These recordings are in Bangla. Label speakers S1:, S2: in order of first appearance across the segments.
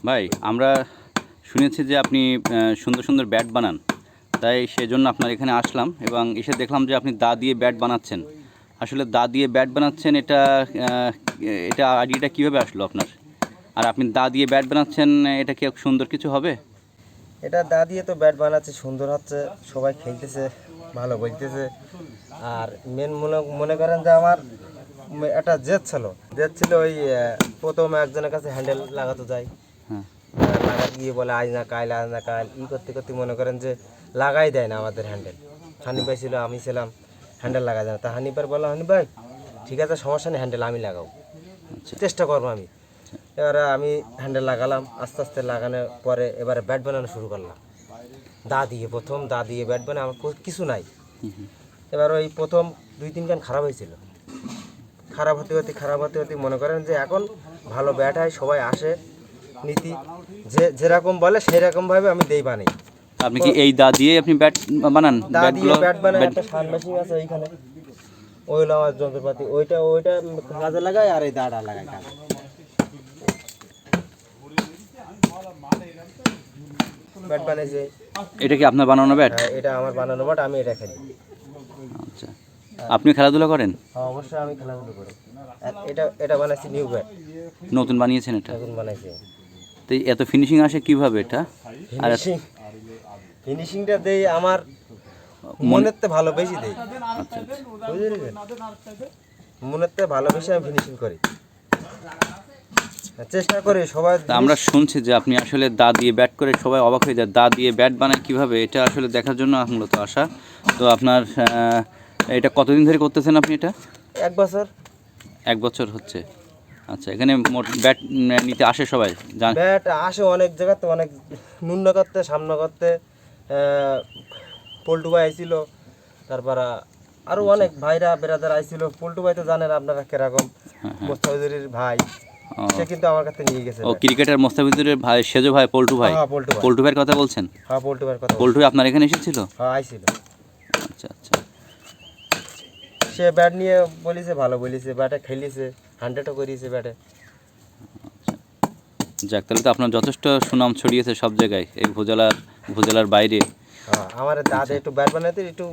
S1: ভাই আমরা শুনেছি যে আপনি সুন্দর সুন্দর ব্যাট বানান, তাই সেজন্য আপনার এখানে আসলাম এবং এসে দেখলাম যে আপনি দা দিয়ে ব্যাট বানাচ্ছেন। আসলে দা দিয়ে ব্যাট বানাচ্ছেন, এটা আইডিয়াটা কীভাবে আসলো আপনার? আর আপনি দা দিয়ে ব্যাট বানাচ্ছেন, এটা কি সুন্দর কিছু হবে?
S2: এটা দা দিয়ে তো ব্যাট বানাচ্ছে, সুন্দর হচ্ছে, সবাই খেলতেছে, ভালো বলতেছে। আর মেন মনে মনে করেন যে আমার একটা জেদ ছিল ওই প্রথম একজনের কাছে হ্যান্ডেল লাগাতে যাই।
S1: হ্যাঁ।
S2: লাগাতে গিয়ে বলে আজ না কাল, আজ না কাল, করতে করতে মনে করেন যে লাগাই দেয় না আমাদের হ্যান্ডেল। হানিফ ভাই ছিল, আমি ছিলাম, হ্যান্ডেল লাগা যায় না। তা হানিফার বললাম, হানিফ ভাই ঠিক আছে, সমস্যা নেই, হ্যান্ডেল আমি লাগাবো, চেষ্টা করবো আমি। এবারে আমি হ্যান্ডেল লাগালাম, আস্তে আস্তে লাগানোর পরে এবারে ব্যাট বানানো শুরু করলাম প্রথম দা দিয়ে ব্যাট বানানো আমার কিছু নাই। এবার ওই প্রথম 2-3 গান খারাপ হয়েছিল, খারাপ হতে হতে মনে করেন যে এখন ভালো ব্যাট হয়, সবাই আসে, নীতি যেরকম বলে সেই রকমভাবে আমি দেই বানাই।
S1: আপনি কি এই দা দিয়ে আপনি ব্যাট বানান?
S2: দা দিয়ে ব্যাট বানাই, একটা সান মেশিন আছে ওইখানে, ওই হলো আমার যন্ত্রপাতি, ওইটা কাজে লাগাই, আর এই দাটা লাগাই কাজে। ব্যাট বানাইছে।
S1: এটা কি আপনার বানানো ব্যাট?
S2: হ্যাঁ, এটা আমার বানানো ব্যাট, আমি এটা খেলি।
S1: আচ্ছা, আপনি খেলাধুলা করেন?
S2: হ্যাঁ, অবশ্যই আমি খেলাধুলো করি। আর এটা বানাইছি নিউ ব্যাট,
S1: নতুন বানিয়েছেন এটা?
S2: নতুন বানাইছি।
S1: তো এত ফিনিশিং আসে কিভাবে এটা? আর
S2: ফিনিশিংটা দেই আমার মনের তে ভালো বেশি দেই।
S1: আচ্ছা আচ্ছা।
S2: বুঝলেন, মনের তে ভালো বেশি আমি ফিনিশিং করি, চেষ্টা করি সবাই।
S1: তা আমরা শুনছি যে আপনি আসলে দা দিয়ে ব্যাট করে সবাই অবাক হয়ে যায়, দা দিয়ে ব্যাট বানায় কিভাবে, এটা আসলে দেখার জন্য মূলত আসা। তো আপনার এটা কতদিন ধরে করতেছেন আপনি এটা?
S2: 1 বছর।
S1: 1 বছর হচ্ছে। আচ্ছা, এখানে মোট ব্যাট নিতে আসে সবাই?
S2: ব্যাট আসে অনেক জায়গাতে, অনেক নুন্য করতে, সামনে করতে। পল্টু ভাই আইছিল, তারপর আরো অনেক ভাইরা বেরাদার আইছিল। পল্টু ভাই তো জানেন আপনারা কিরকম, মোস্তাফিজুরের ভাই, সে কিন্তু আমার কাছে নিয়ে গেছে।
S1: ও ক্রিকেটার মোস্তাফিজুরের ভাই, সেজো ভাই, পল্টু ভাই?
S2: হ্যাঁ,
S1: পল্টু ভাইয়ের কথা বলছেন?
S2: হ্যাঁ, পল্টু ভাইয়ের কথা।
S1: পল্টু ভাই আপনার এখানে এসেছিল?
S2: হ্যাঁ, আইছিল।
S1: আচ্ছা আচ্ছা।
S2: সে ব্যাট নিয়ে বলিছে, ভালো বলিছে, ব্যাটে খেলিছে, 100ও করিয়েছে ব্যাটে।
S1: যাক, তাহলে তো আপনার যথেষ্ট সুনাম ছড়িয়েছে সব জায়গায়, এই উপজেলার বাইরে।
S2: হ্যাঁ, আমার দাদা একটু ব্যাট বানাতে একটু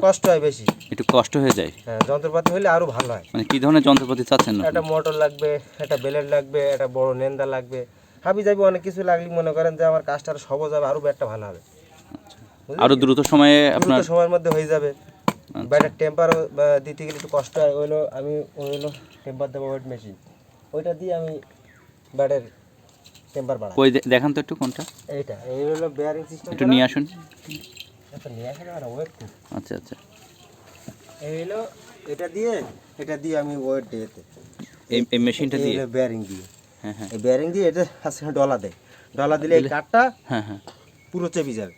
S2: কষ্ট হয় বেশি,
S1: একটু কষ্ট হয়ে যায়।
S2: হ্যাঁ, যন্ত্রপাতি হলে আরো ভালো হয়।
S1: মানে কি ধরনের যন্ত্রপাতি চাচ্ছেন না?
S2: একটা মোটর লাগবে, একটা বেলেট লাগবে, একটা বড় নেন্দা লাগবে, হাবি যাবে, অনেক কিছু লাগলে মনে করেন যে আমার কাজটা আরো সহজ হবে, আরো ব্যাটটা ভালো হবে।
S1: আরো দ্রুত সময়ে আপনার
S2: সময়ের মধ্যে হয়ে যাবে। ব্যাটের টেম্পারও দিতে গেলে একটু কষ্ট হয়, ওইলো টেম্পার দেবো, ওয়েট মেশিন, ওইটা দিয়ে আমি ব্যাটের টেম্পার বাড়াই।
S1: কই দেখান তো একটু কোনটা।
S2: এই হলো বেয়ারিং সিস্টেম,
S1: একটু নিয়ে আসুন।
S2: এটা নিয়ে আসলে আর ওয়েট।
S1: আচ্ছা আচ্ছা।
S2: এই হলো এটা দিয়ে আমি ওয়েট দিতে,
S1: এই মেশিনটা দিয়ে,
S2: বেয়ারিং দিয়ে।
S1: হ্যাঁ হ্যাঁ,
S2: এই বেয়ারিং দিয়ে এটা আছে ডলা দিলে এই কাঠটা
S1: হ্যাঁ হ্যাঁ,
S2: পুরো চেপে যাবে।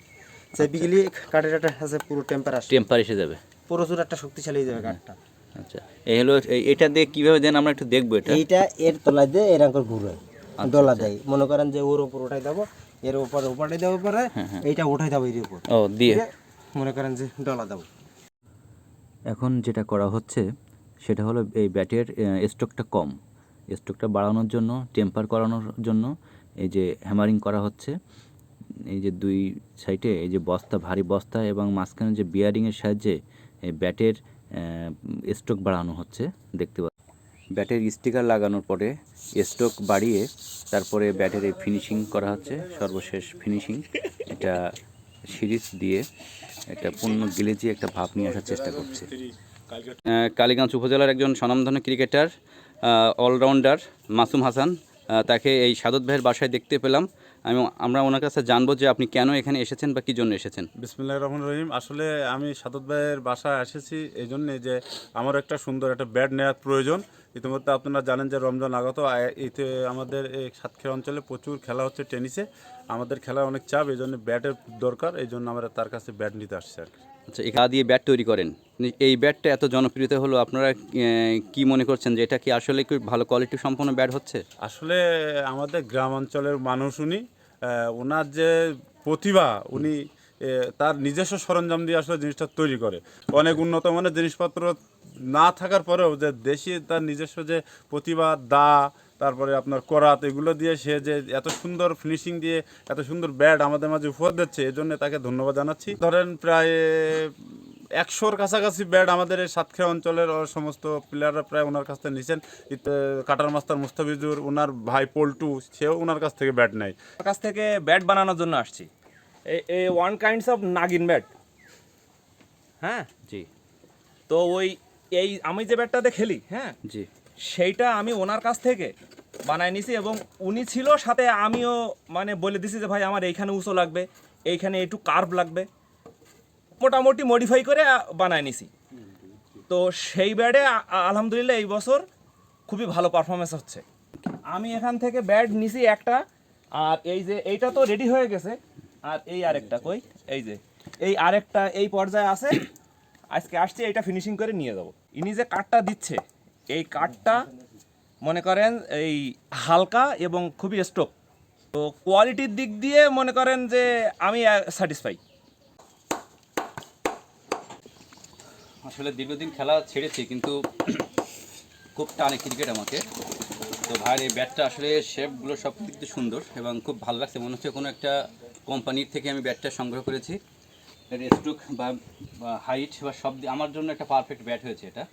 S2: চেপে গেলে কাঠের একটা আছে পুরো
S1: টেম্পার এসে যাবে,
S2: প্রচুর একটা শক্তিশালী হয়ে যাবে কাঠটা।
S1: আচ্ছা, এই হলো এটা দিয়ে কিভাবে দেন আমরা একটু দেখবো।
S2: এইটা এর তলায় দিয়ে এরকম করে ঘুরে ডলা দেয়, মনে করেন যে ওর উপর উঠাই দেবো, এর উপরে উঠাই দেওয়ার পরে এইটা উঠাই দেবো এর উপর,
S1: ও দিয়ে
S2: মনে করেন যে ডলা দেবো।
S1: এখন যেটা করা হচ্ছে সেটা হলো এই ব্যাটের স্ট্রোকটা কম, স্ট্রোকটা বাড়ানোর জন্য, টেম্পার করানোর জন্য এই যে হ্যামারিং করা হচ্ছে। এই যে 2 সাইডে এই যে বস্তা, ভারী বস্তা এবং মাঝখানে যে বিয়ারিংয়ের সাহায্যে এই ব্যাটের স্ট্রোক বাড়ানো হচ্ছে। দেখতে পাচ্ছি ব্যাটের স্টিকার লাগানোর পরে স্ট্রোক বাড়িয়ে তারপরে ব্যাটের এই ফিনিশিং করা হচ্ছে, সর্বশেষ ফিনিশিং। এটা সিরিজ দিয়ে একটা পূর্ণ গ্লেজি একটা ভাব নিয়ে আসার চেষ্টা করছে। কালীগঞ্জ উপজেলার একজন স্বনামধন্য ক্রিকেটার, অলরাউন্ডার মাসুম হাসান, তাকে এই সাদত ভাইয়ের বাসায় দেখতে পেলাম। আমরা ওনার কাছে জানবো যে আপনি কেন এখানে এসেছেন বা কী জন্য এসেছেন।
S3: বিসমিল্লাহির রহমানির রহিম। আসলে আমি সাদত ভাইয়ের বাসায় এসেছি এই জন্যে যে আমার একটা সুন্দর একটা ব্যাট নেওয়ার প্রয়োজন। ইতিমধ্যে আপনারা জানেন যে রমজান আগত, এতে আমাদের এই সাতক্ষীরা অঞ্চলে প্রচুর খেলা হচ্ছে টেনিসে, আমাদের খেলার অনেক চাপ, এই জন্য ব্যাটের দরকার, এই জন্য আমরা তার কাছে ব্যাট নিতে আসছি আর কি।
S1: আচ্ছা, এখানে দিয়ে ব্যাট তৈরি করেন, এই ব্যাটটা এত জনপ্রিয়তা হলো, আপনারা কি মনে করছেন যে এটা কি আসলে কি ভালো কোয়ালিটি সম্পন্ন ব্যাট হচ্ছে?
S3: আসলে আমাদের গ্রাম অঞ্চলের মানুষ উনি, ওনার যে প্রতিভা, উনি তার নিজস্ব সরঞ্জাম দিয়ে আসলে জিনিসটা তৈরি করে। অনেক উন্নত মানের জিনিসপত্র না থাকার পরেও যে দেশি তার নিজস্ব যে প্রতিভা, দা, তারপরে আপনার করাত, এগুলো দিয়ে সে যে এত সুন্দর ফিনিশিং দিয়ে এত সুন্দর ব্যাট আমাদের মাঝে উপহার দিচ্ছে, এই জন্য তাকে ধন্যবাদ জানাচ্ছি। ধরেন প্রায় 100-র কাছাকাছি ব্যাট আমাদের এই সাতক্ষীরা অঞ্চলের সমস্ত প্লেয়াররা প্রায় ওনার কাছ থেকে নিয়েছেন। কাটার মাস্টার মুস্তাফিজুর, ওনার ভাই পল্টু, সেও ওনার কাছ থেকে ব্যাট নেয়।
S4: ওর কাছ থেকে ব্যাট বানানোর জন্য আসছি, এই ওয়ান কাইন্ডস অফ নাগিন ব্যাট। হ্যাঁ,
S1: জি
S4: তো এই আমি যে ব্যাটটাতে খেলি, হ্যাঁ,
S1: জি
S4: সেইটা আমি ওনার কাছ থেকে বানায় নিছি, এবং উনি ছিল সাথে, আমিও মানে বলে দিছি যে ভাই আমার এইখানে উঁচু লাগবে, এইখানে একটু কার্ভ লাগবে, মোটামুটি মডিফাই করে বানায় নিছি। তো সেই ব্যাটে আলহামদুলিল্লাহ এই বছর খুবই ভালো পারফরমেন্স হচ্ছে। আমি এখান থেকে ব্যাট নিছি একটা, আর এই যে এইটা তো রেডি হয়ে গেছে, আর এই আরেকটা কই, এই আরেকটা এই পর্যায়ে আছে, আজকে আসছি এইটা ফিনিশিং করে নিয়ে যাব। ইনি যে কাঠটা দিচ্ছে, এই কাঠটা মনে করেন এই হালকা এবং খুবই স্ট্রং, তো কোয়ালিটির দিক দিয়ে মনে করেন যে আমি স্যাটিসফাই।
S1: আসলে দীর্ঘদিন খেলা ছেড়েছি, কিন্তু খুব টানে ক্রিকেট আমাকে। তো ভাইয়ের এই ব্যাটটা আসলে শেপগুলো সব দিক দিয়ে সুন্দর এবং খুব ভালো লাগছে, মনে হচ্ছে কোনো একটা কোম্পানির থেকে আমি ব্যাটটা সংগ্রহ করেছি। এর স্ট্রোক বা হাইট বা সব আমার জন্য একটা পারফেক্ট ব্যাট হয়েছে এটা।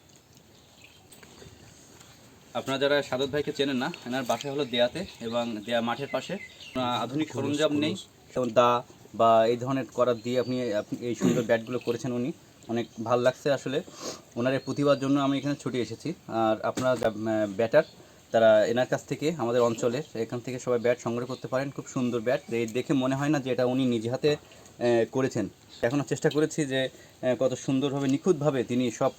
S1: আপনারা যারা সাদত ভাইকে চেনেন না, এনার বাসা হলো দেয়াতে, এবং দেয়া মাঠের পাশে। আধুনিক সরঞ্জাম নেই, যেমন দা বা এই ধরনের করার দিয়ে আপনি এই সুন্দর ব্যাটগুলো করেছেন। উনি অনেক ভালো লাগছে আসলে, ওনার এই প্রতিভার জন্য আমি এখানে ছুটে এসেছি। আর আপনারা ব্যাটার, তারা এনার কাছ থেকে আমাদের অঞ্চলের এখান থেকে সবাই ব্যাট সংগ্রহ করতে পারেন। খুব সুন্দর ব্যাট, এই দেখে মনে হয় না যে এটা উনি নিজে হাতে করেছেন। এখনও চেষ্টা করেছি যে কত সুন্দরভাবে নিখুঁতভাবে তিনি সব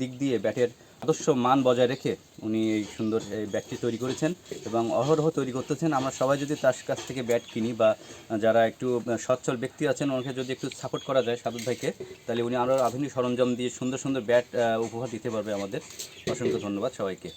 S1: দিক দিয়ে ব্যাটের আদর্শ মান বজায় রেখে উনি এই সুন্দর এই ব্যাটটি তৈরি করেছেন এবং অহরহ তৈরি করতেছেন। আমরা সবাই যদি তার কাছ থেকে ব্যাট কিনি, বা যারা একটু সচ্ছল ব্যক্তি আছেন ওনাকে যদি একটু সাপোর্ট করা যায় সাদত ভাইকে, তাহলে উনি আরও আধুনিক সরঞ্জাম দিয়ে সুন্দর সুন্দর ব্যাট উপহার দিতে পারবে আমাদের। অসংখ্য ধন্যবাদ সবাইকে।